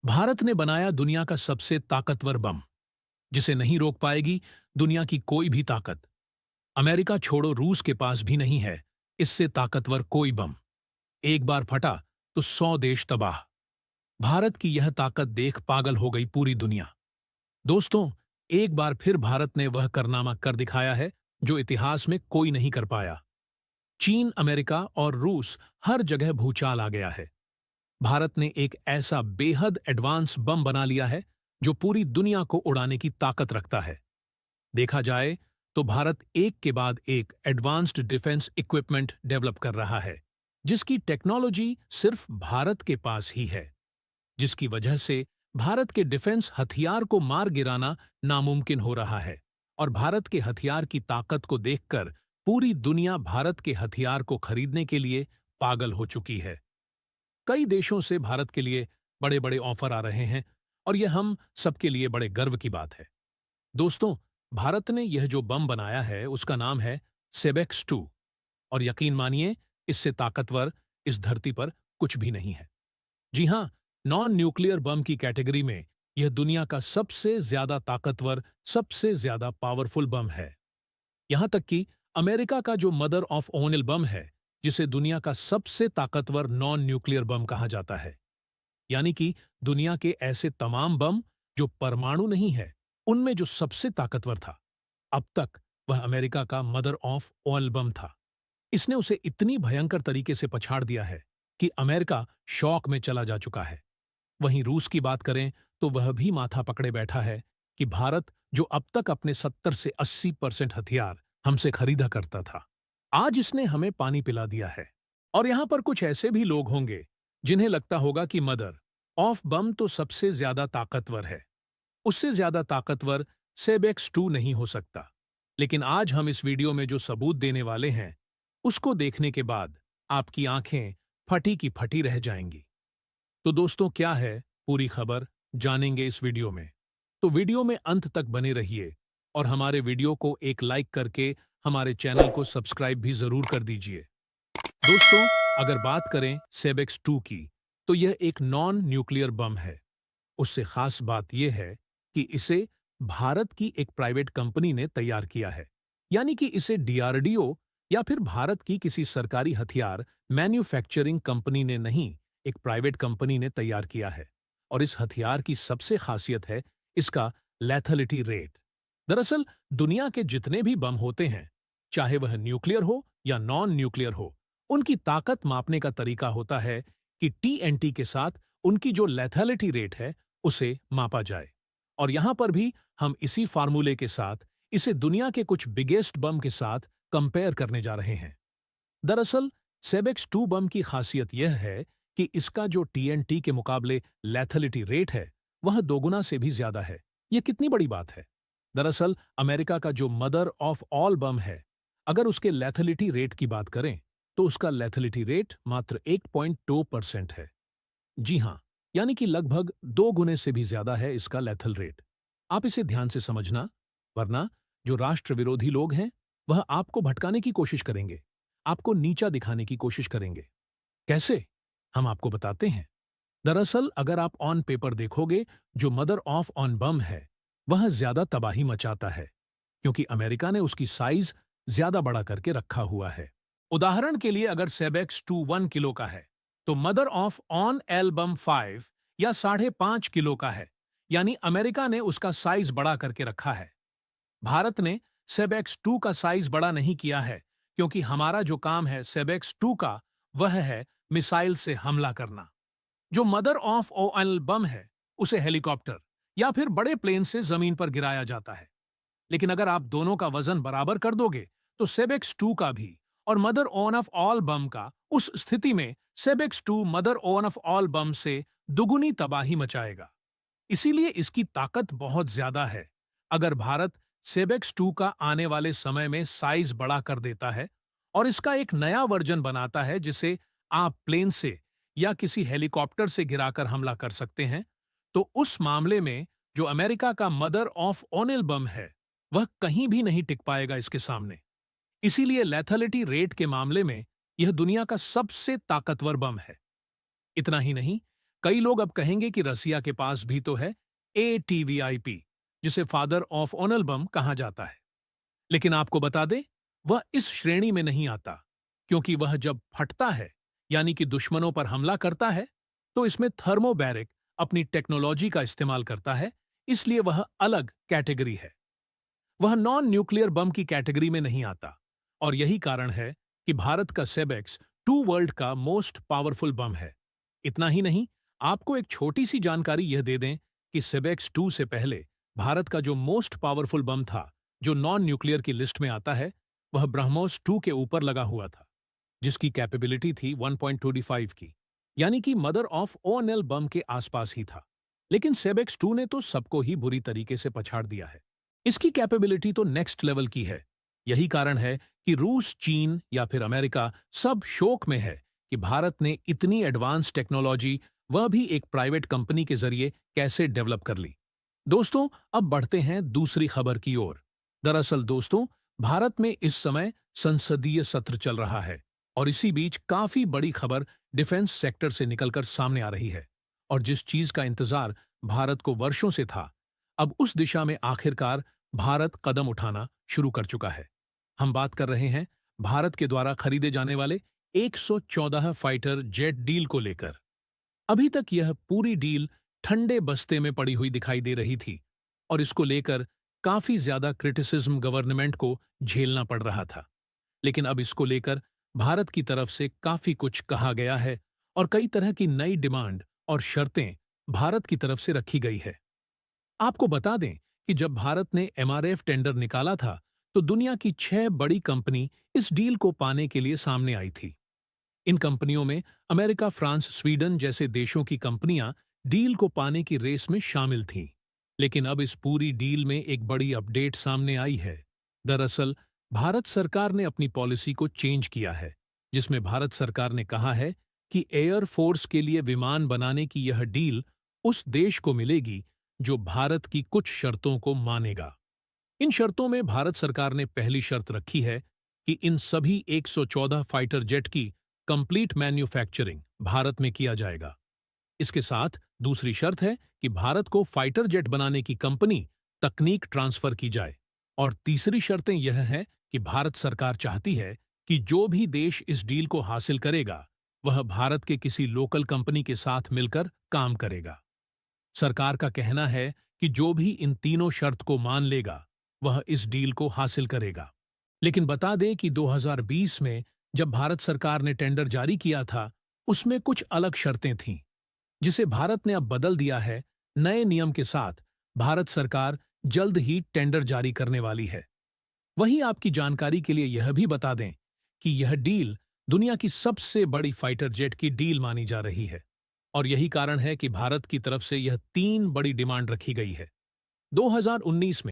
भारत ने बनाया दुनिया का सबसे ताकतवर बम, जिसे नहीं रोक पाएगी दुनिया की कोई भी ताकत। अमेरिका छोड़ो, रूस के पास भी नहीं है इससे ताकतवर कोई बम। एक बार फटा तो 100 देश तबाह। भारत की यह ताकत देख पागल हो गई पूरी दुनिया। दोस्तों, एक बार फिर भारत ने वह कारनामा कर दिखाया है जो इतिहास में कोई नहीं कर पाया। चीन, अमेरिका और रूस हर जगह भूचाल आ गया है। भारत ने एक ऐसा बेहद एडवांस बम बना लिया है जो पूरी दुनिया को उड़ाने की ताकत रखता है। देखा जाए तो भारत एक के बाद एक एडवांस्ड डिफेंस इक्विपमेंट डेवलप कर रहा है, जिसकी टेक्नोलॉजी सिर्फ भारत के पास ही है, जिसकी वजह से भारत के डिफेंस हथियार को मार गिराना नामुमकिन हो रहा है। और भारत के हथियार की ताकत को देखकर पूरी दुनिया भारत के हथियार को खरीदने के लिए पागल हो चुकी है। कई देशों से भारत के लिए बड़े बड़े ऑफर आ रहे हैं और यह हम सबके लिए बड़े गर्व की बात है। दोस्तों, भारत ने यह जो बम बनाया है उसका नाम है सेबेक्स 2। और यकीन मानिए, इससे ताकतवर इस धरती पर कुछ भी नहीं है। जी हां, नॉन न्यूक्लियर बम की कैटेगरी में यह दुनिया का सबसे ज्यादा ताकतवर, सबसे ज्यादा पावरफुल बम है। यहां तक कि अमेरिका का जो मदर ऑफ ओनिल बम है, जिसे दुनिया का सबसे ताकतवर नॉन न्यूक्लियर बम कहा जाता है, यानी कि दुनिया के ऐसे तमाम बम जो परमाणु नहीं है, उनमें जो सबसे ताकतवर था, अब तक वह अमेरिका का मदर ऑफ ऑल बम था। इसने उसे इतनी भयंकर तरीके से पछाड़ दिया है कि अमेरिका शॉक में चला जा चुका है। वहीं रूस की बात करें तो वह भी माथा पकड़े बैठा है कि भारत, जो अब तक अपने 70 से 80% हथियार हमसे खरीदा करता था, आज इसने हमें पानी पिला दिया है। और यहां पर कुछ ऐसे भी लोग होंगे जिन्हें लगता होगा कि मदर ऑफ बम तो सबसे ज्यादा ताकतवर है, उससे ज्यादा ताकतवर सेबेक्स 2 नहीं हो सकता। लेकिन आज हम इस वीडियो में जो सबूत देने वाले हैं, उसको देखने के बाद आपकी आंखें फटी की फटी रह जाएंगी। तो दोस्तों, क्या है पूरी खबर, जानेंगे इस वीडियो में। तो वीडियो में अंत तक बने रहिए और हमारे वीडियो को एक लाइक करके हमारे चैनल को सब्सक्राइब भी जरूर कर दीजिए। दोस्तों, अगर बात करें सेबेक्स 2 की, तो यह एक नॉन न्यूक्लियर बम है। उससे खास बात यह है कि इसे भारत की एक प्राइवेट कंपनी ने तैयार किया है, यानी कि इसे डीआरडीओ या फिर भारत की किसी सरकारी हथियार मैन्युफैक्चरिंग कंपनी ने नहीं, एक प्राइवेट कंपनी ने तैयार किया है। और इस हथियार की सबसे खासियत है इसका लैथलिटी रेट। दरअसल दुनिया के जितने भी बम होते हैं, चाहे वह न्यूक्लियर हो या नॉन न्यूक्लियर हो, उनकी ताकत मापने का तरीका होता है कि टीएनटी के साथ उनकी जो लैथलिटी रेट है उसे मापा जाए। और यहां पर भी हम इसी फार्मूले के साथ इसे दुनिया के कुछ बिगेस्ट बम के साथ कंपेयर करने जा रहे हैं। दरअसल सेबेक्स 2 बम की खासियत यह है कि इसका जो टीएनटी के मुकाबले लैथलिटी रेट है, वह दोगुना से भी ज्यादा है। यह कितनी बड़ी बात है। दरअसल अमेरिका का जो मदर ऑफ ऑल बम है, अगर उसके लैथलिटी रेट की बात करें तो उसका लैथलिटी रेट मात्र 1.2% है। जी हां, यानी कि लगभग 2 गुने से भी ज्यादा है इसका लैथल रेट। आप इसे ध्यान से समझना, वरना जो राष्ट्र विरोधी लोग हैं वह आपको भटकाने की कोशिश करेंगे, आपको नीचा दिखाने की कोशिश करेंगे। कैसे? हम आपको बताते हैं। दरअसल अगर आप ऑन पेपर देखोगे, जो मदर ऑफ ऑन बम है वह ज्यादा तबाही मचाता है, क्योंकि अमेरिका ने उसकी साइज ज्यादा बड़ा करके रखा हुआ है। उदाहरण के लिए अगर सेबेक्स 2 1 किलो का है, तो मदर ऑफ ऑन एल्बम 5 या 5.5 किलो का है, यानी अमेरिका ने उसका साइज बड़ा करके रखा है। भारत ने सेबेक्स 2 का साइज बड़ा नहीं किया है, क्योंकि हमारा जो काम है सेबेक्स 2 का, वह है मिसाइल से हमला करना। जो मदर ऑफ ओएल बम है उसे हेलीकॉप्टर या फिर बड़े प्लेन से जमीन पर गिराया जाता है। लेकिन अगर आप दोनों का वजन बराबर कर दोगे तो सेबेक्स 2 का भी और मदर ऑन ऑफ ऑल बम का, उस स्थिति में सेबेक्स 2 मदर ऑन ऑफ ऑल बम से दुगुनी तबाही मचाएगा। इसीलिए इसकी ताकत बहुत ज्यादा है। अगर भारत सेबेक्स 2 का आने वाले समय में साइज बड़ा कर देता है और इसका एक नया वर्जन बनाता है जिसे आप प्लेन से या किसी हेलीकॉप्टर से गिराकर हमला कर सकते हैं, तो उस मामले में जो अमेरिका का मदर ऑफ ओनिल बम है वह कहीं भी नहीं टिक पाएगा इसके सामने। इसीलिए लैथलिटी रेट के मामले में यह दुनिया का सबसे ताकतवर बम है। इतना ही नहीं, कई लोग अब कहेंगे कि रसिया के पास भी तो है ATVIP, जिसे फादर ऑफ ऑनल बम कहा जाता है। लेकिन आपको बता दें, वह इस श्रेणी में नहीं आता, क्योंकि वह जब फटता है, यानी कि दुश्मनों पर हमला करता है, तो इसमें थर्मोबैरिक अपनी टेक्नोलॉजी का इस्तेमाल करता है, इसलिए वह अलग कैटेगरी है। वह नॉन न्यूक्लियर बम की कैटेगरी में नहीं आता, और यही कारण है कि भारत का सेबेक्स 2 वर्ल्ड का मोस्ट पावरफुल बम है। इतना ही नहीं, आपको एक छोटी सी जानकारी यह दे दें कि सेबेक्स 2 से पहले भारत का जो मोस्ट पावरफुल बम था, जो नॉन न्यूक्लियर की लिस्ट में आता है, वह ब्रह्मोस 2 के ऊपर लगा हुआ था, जिसकी कैपेबिलिटी थी 1.25 की, यानी कि मदर ऑफ ओएनएल बम के आसपास ही था। लेकिन सेबेक्स 2 ने तो सबको ही बुरी तरीके से पछाड़ दिया है। इसकी कैपेबिलिटी तो नेक्स्ट लेवल की है। यही कारण है कि रूस, चीन या फिर अमेरिका सब शोक में है कि भारत ने इतनी एडवांस टेक्नोलॉजी, वह भी एक प्राइवेट कंपनी के जरिए, कैसे डेवलप कर ली। दोस्तों, अब बढ़ते हैं दूसरी खबर की ओर। दरअसल दोस्तों, भारत में इस समय संसदीय सत्र चल रहा है, और इसी बीच काफी बड़ी खबर डिफेंस सेक्टर से निकलकर सामने आ रही है। और जिस चीज का इंतजार भारत को वर्षों से था, अब उस दिशा में आखिरकार भारत कदम उठाना शुरू कर चुका है। हम बात कर रहे हैं भारत के द्वारा खरीदे जाने वाले 114 फाइटर जेट डील को लेकर। अभी तक यह पूरी डील ठंडे बस्ते में पड़ी हुई दिखाई दे रही थी, और इसको लेकर काफी ज्यादा क्रिटिसिज्म गवर्नमेंट को झेलना पड़ रहा था। लेकिन अब इसको लेकर भारत की तरफ से काफी कुछ कहा गया है, और कई तरह की नई डिमांड और शर्तें भारत की तरफ से रखी गई है। आपको बता दें कि जब भारत ने MRF टेंडर निकाला था, तो दुनिया की 6 बड़ी कंपनी इस डील को पाने के लिए सामने आई थी। इन कंपनियों में अमेरिका, फ्रांस, स्वीडन जैसे देशों की कंपनियां डील को पाने की रेस में शामिल थीं। लेकिन अब इस पूरी डील में एक बड़ी अपडेट सामने आई है। दरअसल भारत सरकार ने अपनी पॉलिसी को चेंज किया है, जिसमें भारत सरकार ने कहा है कि एयर फोर्स के लिए विमान बनाने की यह डील उस देश को मिलेगी जो भारत की कुछ शर्तों को मानेगा। इन शर्तों में भारत सरकार ने पहली शर्त रखी है कि इन सभी 114 फाइटर जेट की कंप्लीट मैन्युफैक्चरिंग भारत में किया जाएगा। इसके साथ दूसरी शर्त है कि भारत को फाइटर जेट बनाने की कंपनी तकनीक ट्रांसफर की जाए। और तीसरी शर्तें यह है कि भारत सरकार चाहती है कि जो भी देश इस डील को हासिल करेगा, वह भारत के किसी लोकल कंपनी के साथ मिलकर काम करेगा। सरकार का कहना है कि जो भी इन तीनों शर्त को मान लेगा, वह इस डील को हासिल करेगा। लेकिन बता दें कि 2020 में जब भारत सरकार ने टेंडर जारी किया था, उसमें कुछ अलग शर्तें थीं, जिसे भारत ने अब बदल दिया है। नए नियम के साथ भारत सरकार जल्द ही टेंडर जारी करने वाली है। वहीं आपकी जानकारी के लिए यह भी बता दें कि यह डील दुनिया की सबसे बड़ी फाइटर जेट की डील मानी जा रही है, और यही कारण है कि भारत की तरफ से यह 3 बड़ी डिमांड रखी गई है। 2019 में